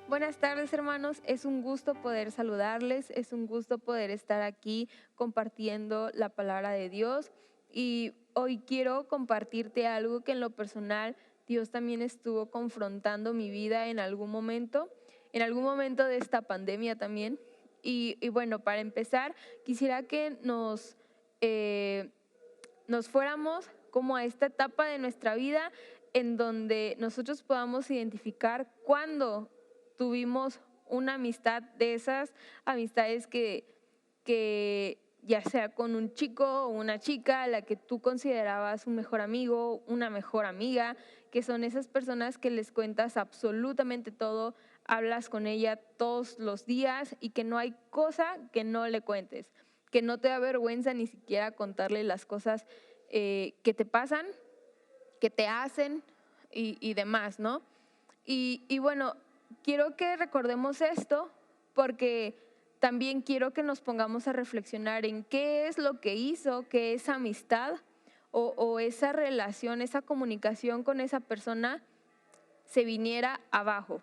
Buenas tardes, hermanos. Es un gusto poder saludarles, es un gusto poder estar aquí compartiendo la palabra de Dios. Y hoy quiero compartirte algo que en lo personal Dios también estuvo confrontando mi vida en algún momento de esta pandemia también. Y bueno, para empezar, quisiera que eh, nos fuéramos como a esta etapa de nuestra vida en donde nosotros podamos identificar cuándo tuvimos una amistad de esas amistades que ya sea con un chico o una chica a la que tú considerabas un mejor amigo, una mejor amiga, que son esas personas que les cuentas absolutamente todo, hablas con ella todos los días y que no hay cosa que no le cuentes, que no te da vergüenza ni siquiera contarle las cosas que te pasan, que te hacen y demás, ¿no? Y bueno, quiero que recordemos esto porque también quiero que nos pongamos a reflexionar en qué es lo que hizo que esa amistad o esa relación, esa comunicación con esa persona se viniera abajo.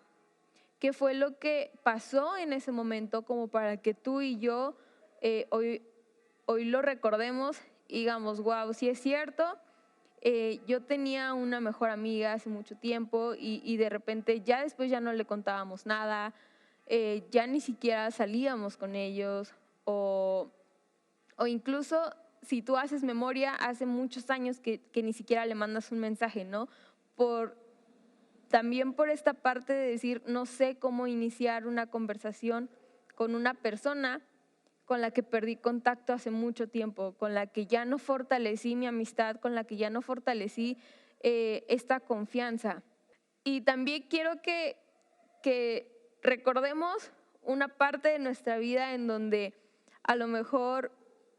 ¿Qué fue lo que pasó en ese momento como para que tú y yo hoy lo recordemos y digamos, wow, sí es cierto, yo tenía una mejor amiga hace mucho tiempo y de repente ya después ya no le contábamos nada, ya ni siquiera salíamos con ellos o, o incluso si tú haces memoria, hace muchos años que ni siquiera le mandas un mensaje, ¿no? Por, también por esta parte de decir, no sé cómo iniciar una conversación con una persona con la que perdí contacto hace mucho tiempo, con la que ya no fortalecí mi amistad, con la que ya no fortalecí esta confianza. Y también quiero que recordemos una parte de nuestra vida en donde a lo mejor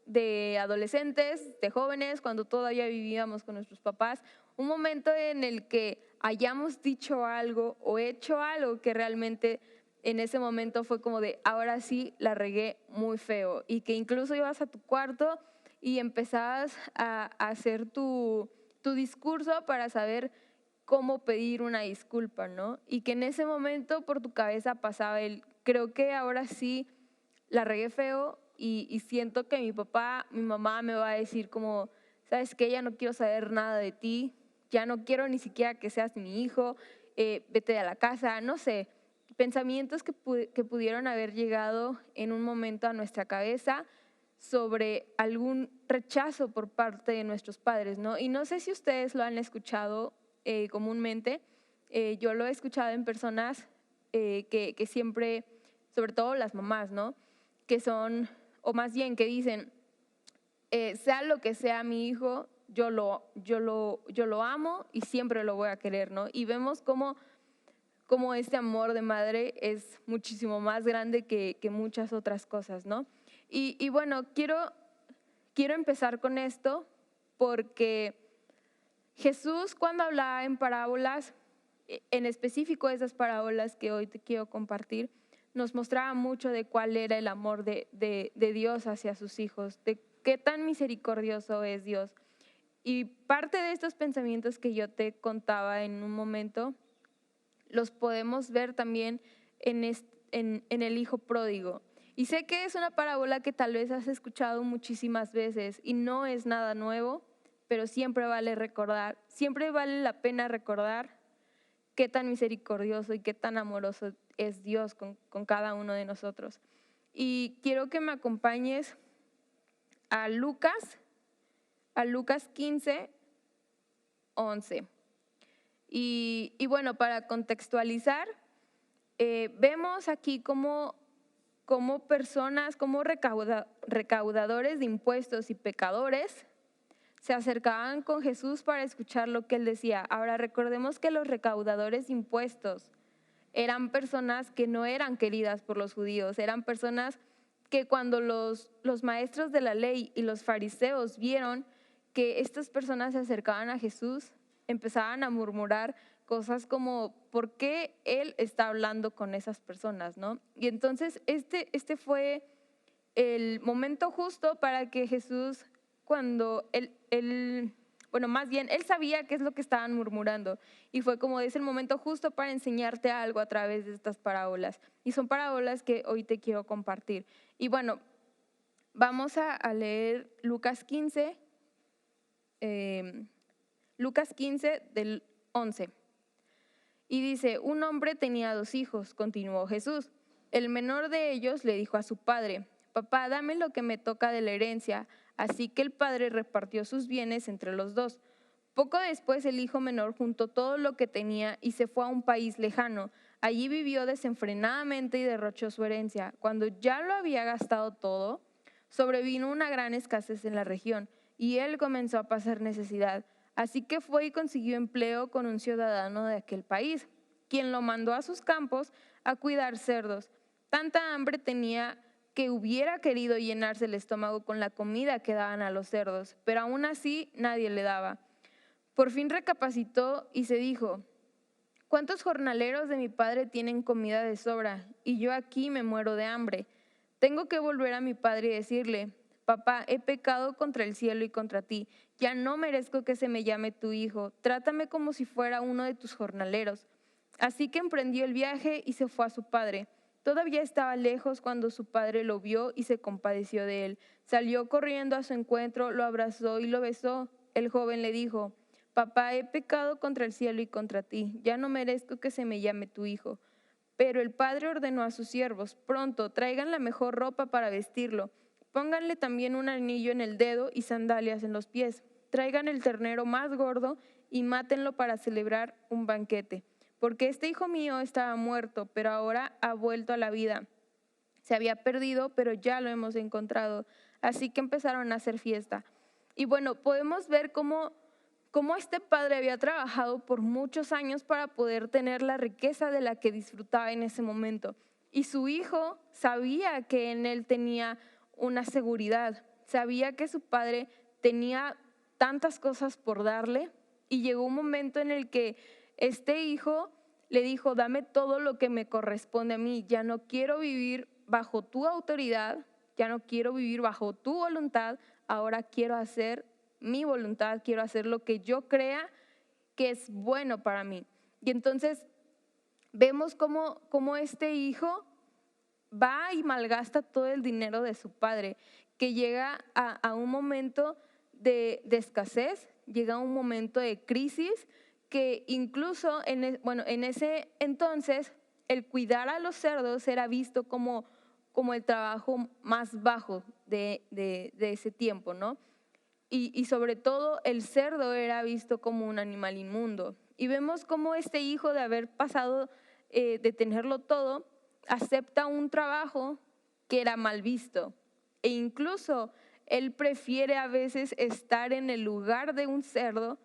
de adolescentes, de jóvenes, cuando todavía vivíamos con nuestros papás, un momento en el que hayamos dicho algo o hecho algo que realmente en ese momento fue como de, ahora sí la regué muy feo, y que incluso ibas a tu cuarto y empezabas a hacer tu discurso para saber cómo pedir una disculpa, ¿no? Y que en ese momento por tu cabeza pasaba el, creo que ahora sí la regué feo y siento que mi papá, mi mamá me va a decir como, ¿sabes qué? Ya no quiero saber nada de ti, ya no quiero ni siquiera que seas mi hijo, vete a la casa, no sé, pensamientos que pudieron haber llegado en un momento a nuestra cabeza sobre algún rechazo por parte de nuestros padres, ¿no? Y no sé si ustedes lo han escuchado comúnmente, yo lo he escuchado en personas que siempre, sobre todo las mamás, ¿no? Que son, o más bien que dicen, sea lo que sea mi hijo, yo lo amo y siempre lo voy a querer, ¿no? Y vemos cómo este amor de madre es muchísimo más grande que muchas otras cosas, ¿no? Y bueno, quiero empezar con esto porque Jesús, cuando hablaba en parábolas, en específico esas parábolas que hoy te quiero compartir, nos mostraba mucho de cuál era el amor de Dios hacia sus hijos, de qué tan misericordioso es Dios. Y parte de estos pensamientos que yo te contaba en un momento, los podemos ver también en el hijo pródigo. Y sé que es una parábola que tal vez has escuchado muchísimas veces y no es nada nuevo, pero siempre vale la pena recordar qué tan misericordioso y qué tan amoroso es Dios con cada uno de nosotros. Y quiero que me acompañes a Lucas 15, 11. Y bueno, para contextualizar, vemos aquí cómo personas, como recaudadores de impuestos y pecadores se acercaban con Jesús para escuchar lo que él decía. Ahora recordemos que los recaudadores de impuestos eran personas que no eran queridas por los judíos, eran personas que cuando los maestros de la ley y los fariseos vieron que estas personas se acercaban a Jesús, empezaban a murmurar cosas como, ¿por qué él está hablando con esas personas, no? Y entonces este fue el momento justo para que Jesús, cuando él Bueno, más bien, él sabía qué es lo que estaban murmurando y fue como es el momento justo para enseñarte algo a través de estas parábolas. Y son parábolas que hoy te quiero compartir. Y bueno, vamos a leer Lucas 15, Lucas 15 del 11. Y dice, un hombre tenía 2 hijos, continuó Jesús. El menor de ellos le dijo a su padre, papá, dame lo que me toca de la herencia. Así que el padre repartió sus bienes entre los dos. Poco después el hijo menor juntó todo lo que tenía y se fue a un país lejano. Allí vivió desenfrenadamente y derrochó su herencia. Cuando ya lo había gastado todo, sobrevino una gran escasez en la región y él comenzó a pasar necesidad. Así que fue y consiguió empleo con un ciudadano de aquel país, quien lo mandó a sus campos a cuidar cerdos. Tanta hambre tenía que hubiera querido llenarse el estómago con la comida que daban a los cerdos, pero aún así nadie le daba. Por fin recapacitó y se dijo, ¿cuántos jornaleros de mi padre tienen comida de sobra y yo aquí me muero de hambre? Tengo que volver a mi padre y decirle, papá, he pecado contra el cielo y contra ti, ya no merezco que se me llame tu hijo, trátame como si fuera uno de tus jornaleros. Así que emprendió el viaje y se fue a su padre. Todavía estaba lejos cuando su padre lo vio y se compadeció de él. Salió corriendo a su encuentro, lo abrazó y lo besó. El joven le dijo, papá, he pecado contra el cielo y contra ti, ya no merezco que se me llame tu hijo. Pero el padre ordenó a sus siervos, pronto, traigan la mejor ropa para vestirlo, pónganle también un anillo en el dedo y sandalias en los pies, traigan el ternero más gordo y mátenlo para celebrar un banquete, porque este hijo mío estaba muerto, pero ahora ha vuelto a la vida. Se había perdido, pero ya lo hemos encontrado. Así que empezaron a hacer fiesta. Y bueno, podemos ver cómo este padre había trabajado por muchos años para poder tener la riqueza de la que disfrutaba en ese momento. Y su hijo sabía que en él tenía una seguridad, sabía que su padre tenía tantas cosas por darle y llegó un momento en el que este hijo le dijo, dame todo lo que me corresponde a mí, ya no quiero vivir bajo tu autoridad, ya no quiero vivir bajo tu voluntad, ahora quiero hacer mi voluntad, quiero hacer lo que yo crea que es bueno para mí. Y entonces vemos cómo este hijo va y malgasta todo el dinero de su padre, que llega a un momento de escasez, llega a un momento de crisis, que incluso en ese entonces el cuidar a los cerdos era visto como el trabajo más bajo de ese tiempo, ¿no? Y sobre todo el cerdo era visto como un animal inmundo. Y vemos cómo este hijo, de haber pasado de tenerlo todo, acepta un trabajo que era mal visto. E incluso él prefiere a veces estar en el lugar de un cerdo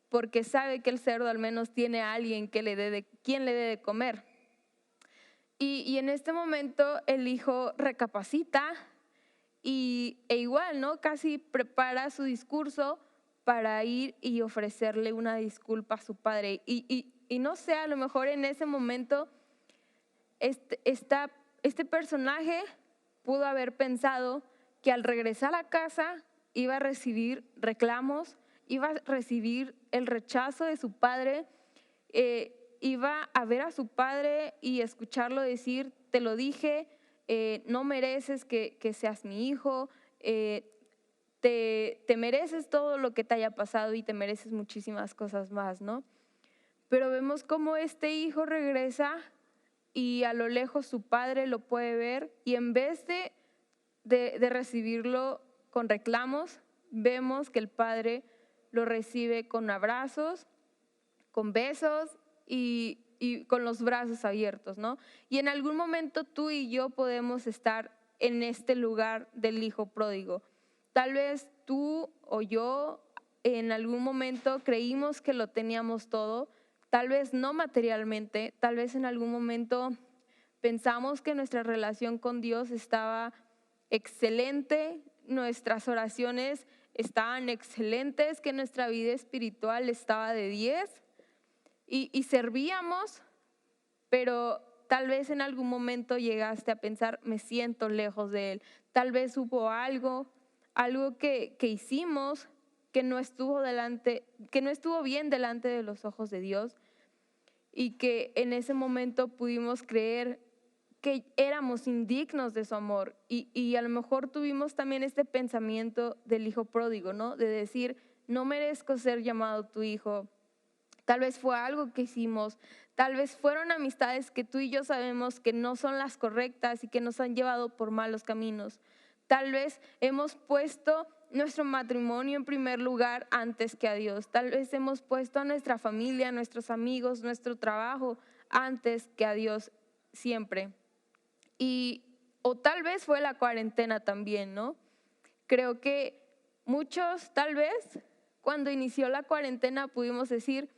porque sabe que el cerdo al menos tiene a alguien que quien le dé de comer. Y en este momento el hijo recapacita e igual, ¿no? Casi prepara su discurso para ir y ofrecerle una disculpa a su padre. Y no sé, a lo mejor en ese momento este personaje pudo haber pensado que al regresar a casa iba a recibir reclamos, iba a recibir el rechazo de su padre, iba a ver a su padre y escucharlo decir, te lo dije, no mereces que seas mi hijo, te mereces todo lo que te haya pasado y te mereces muchísimas cosas más, ¿no? Pero vemos cómo este hijo regresa y a lo lejos su padre lo puede ver y en vez de recibirlo con reclamos, vemos que el padre lo recibe con abrazos, con besos y con los brazos abiertos, ¿no? Y en algún momento tú y yo podemos estar en este lugar del hijo pródigo. Tal vez tú o yo en algún momento creímos que lo teníamos todo, tal vez no materialmente, tal vez en algún momento pensamos que nuestra relación con Dios estaba excelente, nuestras oraciones estaban excelentes, que nuestra vida espiritual estaba de 10 y servíamos, pero tal vez en algún momento llegaste a pensar, me siento lejos de Él. Tal vez hubo algo que hicimos que no estuvo bien delante de los ojos de Dios, y que en ese momento pudimos creer que éramos indignos de su amor, y a lo mejor tuvimos también este pensamiento del hijo pródigo, ¿no? De decir, no merezco ser llamado tu hijo. Tal vez fue algo que hicimos, tal vez fueron amistades que tú y yo sabemos que no son las correctas y que nos han llevado por malos caminos. Tal vez hemos puesto nuestro matrimonio en primer lugar antes que a Dios. Tal vez hemos puesto a nuestra familia, a nuestros amigos, nuestro trabajo antes que a Dios siempre. O tal vez fue la cuarentena también, ¿no? Creo que muchos, tal vez, cuando inició la cuarentena pudimos decir,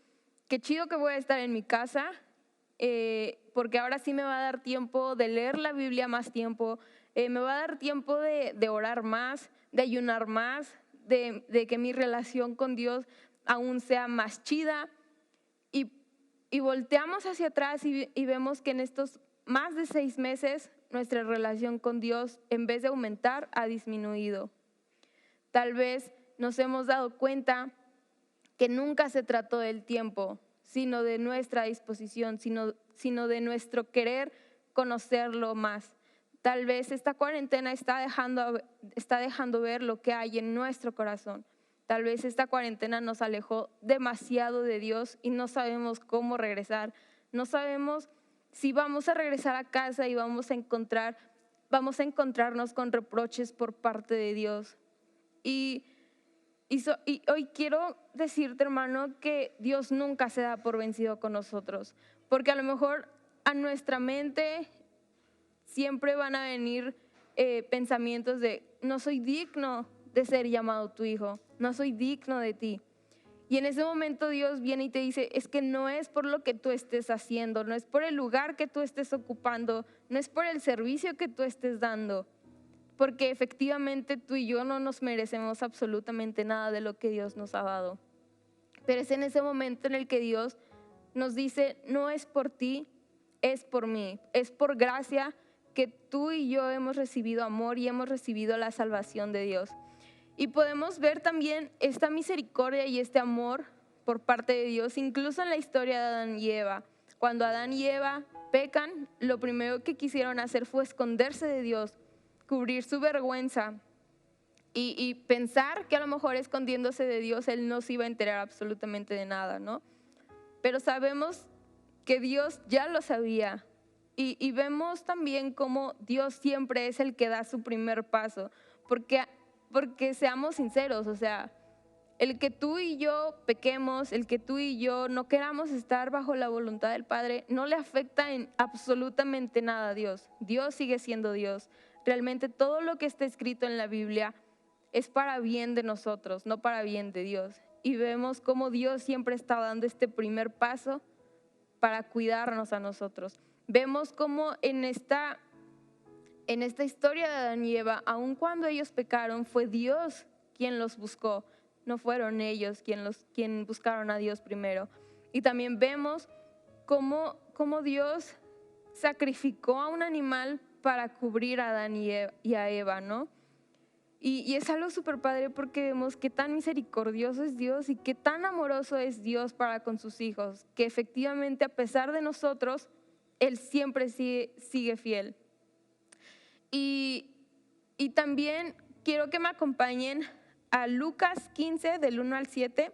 qué chido que voy a estar en mi casa, porque ahora sí me va a dar tiempo de leer la Biblia más tiempo, me va a dar tiempo de orar más, de ayunar más, de que mi relación con Dios aún sea más chida. Y volteamos hacia atrás y vemos que en estos más de 6 meses nuestra relación con Dios, en vez de aumentar, ha disminuido. Tal vez nos hemos dado cuenta que nunca se trató del tiempo, sino de nuestra disposición, sino de nuestro querer conocerlo más. Tal vez esta cuarentena está dejando ver lo que hay en nuestro corazón. Tal vez esta cuarentena nos alejó demasiado de Dios y no sabemos cómo regresar. No sabemos si vamos a regresar a casa y vamos a encontrarnos con reproches por parte de Dios. Y hoy quiero decirte, hermano, que Dios nunca se da por vencido con nosotros, porque a lo mejor a nuestra mente siempre van a venir pensamientos de, no soy digno de ser llamado tu hijo, no soy digno de ti. Y en ese momento Dios viene y te dice, es que no es por lo que tú estés haciendo, no es por el lugar que tú estés ocupando, no es por el servicio que tú estés dando, porque efectivamente tú y yo no nos merecemos absolutamente nada de lo que Dios nos ha dado. Pero es en ese momento en el que Dios nos dice, no es por ti, es por mí, es por gracia que tú y yo hemos recibido amor y hemos recibido la salvación de Dios. Y podemos ver también esta misericordia y este amor por parte de Dios, incluso en la historia de Adán y Eva. Cuando Adán y Eva pecan, lo primero que quisieron hacer fue esconderse de Dios, cubrir su vergüenza y pensar que a lo mejor escondiéndose de Dios Él no se iba a enterar absolutamente de nada, ¿no? Pero sabemos que Dios ya lo sabía, y vemos también cómo Dios siempre es el que da su primer paso, porque seamos sinceros, o sea, el que tú y yo pequemos, el que tú y yo no queramos estar bajo la voluntad del Padre, no le afecta en absolutamente nada a Dios. Dios sigue siendo Dios. Realmente todo lo que está escrito en la Biblia es para bien de nosotros, no para bien de Dios. Y vemos cómo Dios siempre está dando este primer paso para cuidarnos a nosotros. Vemos cómo en esta historia de Adán y Eva, aun cuando ellos pecaron, fue Dios quien los buscó, no fueron ellos quien buscaron a Dios primero. Y también vemos cómo Dios sacrificó a un animal para cubrir a Adán y a Eva, ¿no? Y es algo súper padre porque vemos qué tan misericordioso es Dios y qué tan amoroso es Dios para con sus hijos, que efectivamente a pesar de nosotros, Él siempre sigue fiel. Y también quiero que me acompañen a Lucas 15, del 1 al 7,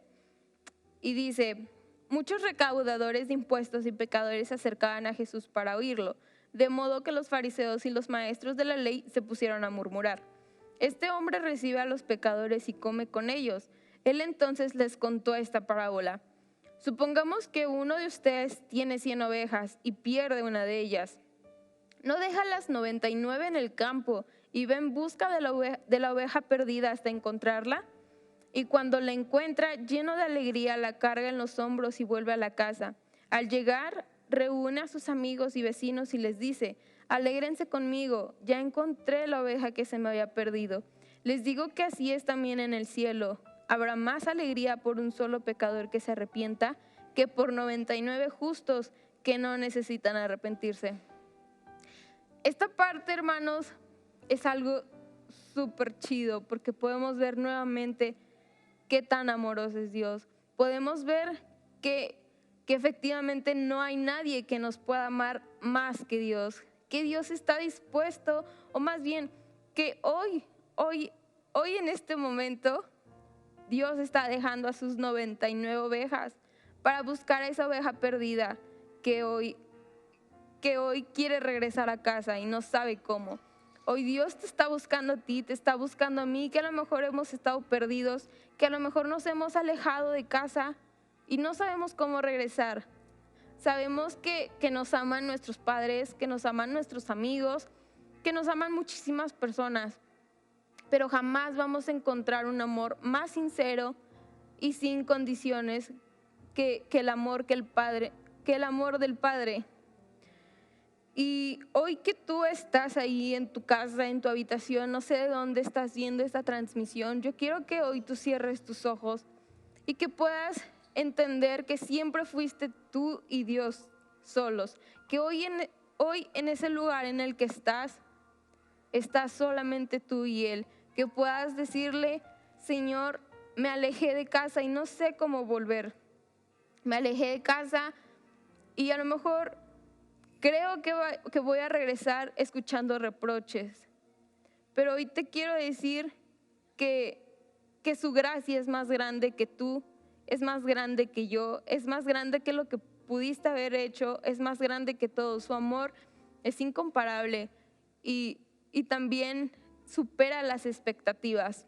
y dice, muchos recaudadores de impuestos y pecadores se acercaban a Jesús para oírlo, de modo que los fariseos y los maestros de la ley se pusieron a murmurar. Este hombre recibe a los pecadores y come con ellos. Él entonces les contó esta parábola. Supongamos que uno de ustedes tiene 100 ovejas y pierde una de ellas. ¿No deja las 99 en el campo y va en busca de la oveja perdida hasta encontrarla? Y cuando la encuentra, lleno de alegría, la carga en los hombros y vuelve a la casa. Al llegar, reúne a sus amigos y vecinos y les dice, alégrense conmigo, ya encontré la oveja que se me había perdido. Les digo que así es también en el cielo. Habrá más alegría por un solo pecador que se arrepienta que por 99 justos que no necesitan arrepentirse. Esta parte, hermanos, es algo súper chido porque podemos ver nuevamente qué tan amoroso es Dios. Podemos ver que efectivamente no hay nadie que nos pueda amar más que Dios, que Dios está dispuesto, o más bien que hoy en este momento, Dios está dejando a sus 99 ovejas para buscar a esa oveja perdida que hoy quiere regresar a casa y no sabe cómo. Hoy Dios te está buscando a ti, te está buscando a mí, que a lo mejor hemos estado perdidos, que a lo mejor nos hemos alejado de casa y no sabemos cómo regresar. Sabemos que nos aman nuestros padres, que nos aman nuestros amigos, que nos aman muchísimas personas, pero jamás vamos a encontrar un amor más sincero y sin condiciones que el amor del Padre. Y hoy que tú estás ahí en tu casa, en tu habitación, no sé de dónde estás viendo esta transmisión, yo quiero que hoy tú cierres tus ojos y que puedas entender que siempre fuiste tú y Dios solos, que hoy en ese lugar en el que estás solamente tú y Él, que puedas decirle: Señor, me alejé de casa y no sé cómo volver, me alejé de casa y a lo mejor creo que voy a regresar escuchando reproches, pero hoy te quiero decir que su gracia es más grande que tú, es más grande que yo, es más grande que lo que pudiste haber hecho, es más grande que todo. Su amor es incomparable y también supera las expectativas.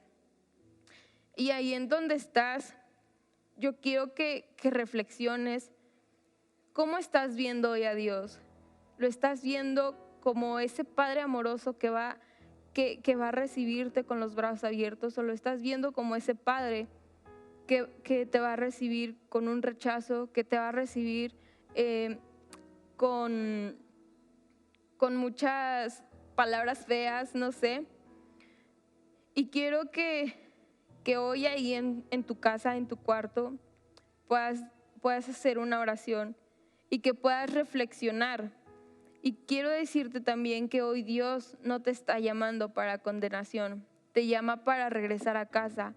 Y ahí en donde estás, yo quiero que reflexiones. ¿Cómo estás viendo hoy a Dios? ¿Lo estás viendo como ese Padre amoroso que va a recibirte con los brazos abiertos? ¿O lo estás viendo como ese Padre que te va a recibir con un rechazo, que te va a recibir con muchas palabras feas, no sé? Y quiero que hoy ahí en tu casa, en tu cuarto, puedas hacer una oración y que puedas reflexionar. Y quiero decirte también que hoy Dios no te está llamando para condenación, te llama para regresar a casa.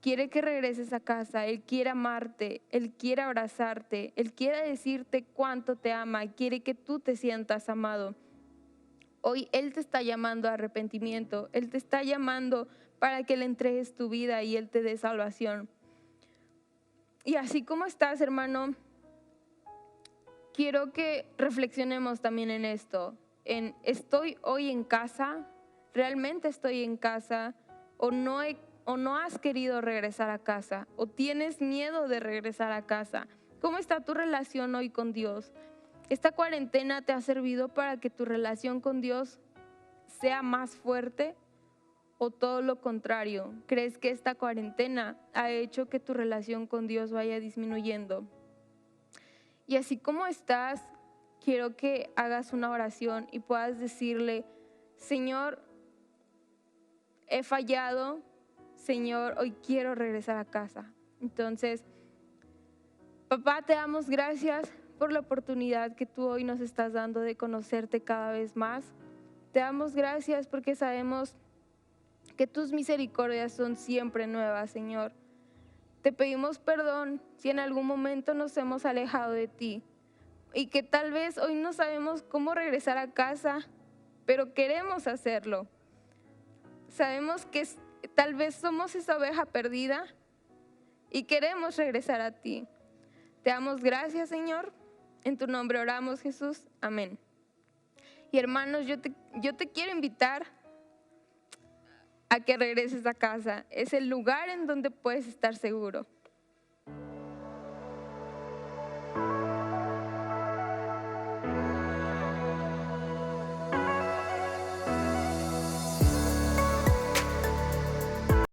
Quiere que regreses a casa, Él quiere amarte, Él quiere abrazarte, Él quiere decirte cuánto te ama, quiere que tú te sientas amado. Hoy Él te está llamando a arrepentimiento, Él te está llamando para que le entregues tu vida y Él te dé salvación. Y así como estás, hermano, quiero que reflexionemos también en esto, ¿estoy hoy en casa? ¿Realmente estoy en casa? ¿O no has querido regresar a casa? ¿O tienes miedo de regresar a casa? ¿Cómo está tu relación hoy con Dios? ¿Esta cuarentena te ha servido para que tu relación con Dios sea más fuerte? ¿O todo lo contrario? ¿Crees que esta cuarentena ha hecho que tu relación con Dios vaya disminuyendo? Y así como estás, quiero que hagas una oración y puedas decirle: Señor, he fallado, Señor, hoy quiero regresar a casa. Entonces, papá, te damos gracias por la oportunidad que tú hoy nos estás dando de conocerte cada vez más. Te damos gracias porque sabemos que tus misericordias son siempre nuevas, Señor. Te pedimos perdón si en algún momento nos hemos alejado de ti y que tal vez hoy no sabemos cómo regresar a casa, pero queremos hacerlo. Sabemos que tal vez somos esa oveja perdida y queremos regresar a ti. Te damos gracias, Señor. En tu nombre oramos, Jesús. Amén. Y hermanos, yo te quiero invitar a que regreses a casa. Es el lugar en donde puedes estar seguro.